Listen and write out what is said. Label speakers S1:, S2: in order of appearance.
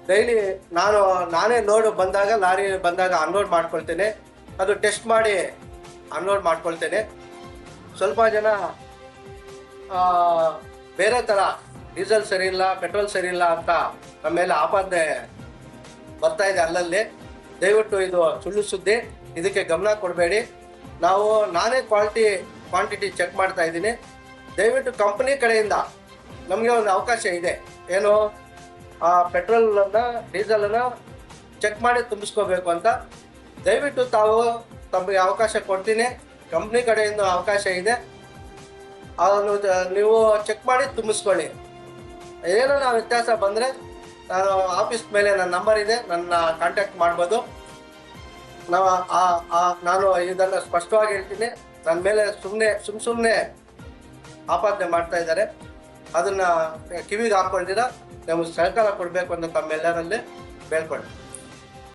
S1: Daily ನಾನೇ load ಬಂದಾಗ, lorry ಬಂದಾಗ ಅನ್ಲೋಡ್ ಮಾಡ್ಕೊಳ್ತೇನೆ. ಅದು ಟೆಸ್ಟ್ ಮಾಡಿ ಅನ್ಲೋಡ್ ಮಾಡ್ಕೊಳ್ತೇನೆ. ಸ್ವಲ್ಪ ಜನ ಬೇರೆ ಥರ ಡೀಸೆಲ್ ಸರಿ ಇಲ್ಲ, ಪೆಟ್ರೋಲ್ ಸರಿ ಇಲ್ಲ ಅಂತ ನಮ್ಮ ಮೇಲೆ ಆಪಾದನೆ ಬರ್ತಾ ಇದೆ ಅಲ್ಲಲ್ಲಿ. ದಯವಿಟ್ಟು ಇದು ಸುಳ್ಳು ಸುದ್ದಿ, ಇದಕ್ಕೆ ಗಮನ ಕೊಡಬೇಡಿ. ನಾನೇ ಕ್ವಾಂಟಿಟಿ ಚೆಕ್ ಮಾಡ್ತಾ ಇದ್ದೀನಿ. ದಯವಿಟ್ಟು ಕಂಪ್ನಿ ಕಡೆಯಿಂದ ನಮಗೆ ಒಂದು ಅವಕಾಶ ಇದೆ, ಏನು ಪೆಟ್ರೋಲನ್ನು ಡೀಸೆಲನ್ನು ಚೆಕ್ ಮಾಡಿ ತುಂಬಿಸ್ಕೋಬೇಕು ಅಂತ. ದಯವಿಟ್ಟು ತಮಗೆ ಅವಕಾಶ ಕೊಡ್ತೀನಿ. ಕಂಪ್ನಿ ಕಡೆಯಿಂದ ಅವಕಾಶ ಇದೆ, ಅದನ್ನು ನೀವು ಚೆಕ್ ಮಾಡಿ ತುಂಬಿಸ್ಕೊಳ್ಳಿ. ಏನಾರ ವ್ಯತ್ಯಾಸ ಬಂದರೆ ನಾನು ಆಫೀಸ್ ಮೇಲೆ ನನ್ನ ನಂಬರ್ ಇದೆ, ನನ್ನ ಕಾಂಟ್ಯಾಕ್ಟ್ ಮಾಡ್ಬೋದು. ನಾನು ಇದನ್ನು ಸ್ಪಷ್ಟವಾಗಿ ಹೇಳ್ತೀನಿ. ನನ್ನ ಮೇಲೆ ಸುಮ್ಮನೆ ಆಪಾದನೆ ಮಾಡ್ತಾ ಇದ್ದಾರೆ. ಅದನ್ನು ಕಿವಿಗೆ ಹಾಕ್ಕೊಳ್ತೀರಾ, ನಮಗೆ ಸಹಕಾರ ಕೊಡಬೇಕು ಅಂತ ತಮ್ಮೆಲ್ಲರಲ್ಲಿ ಬೇಡ್ಕೊಳ್ಳಿ.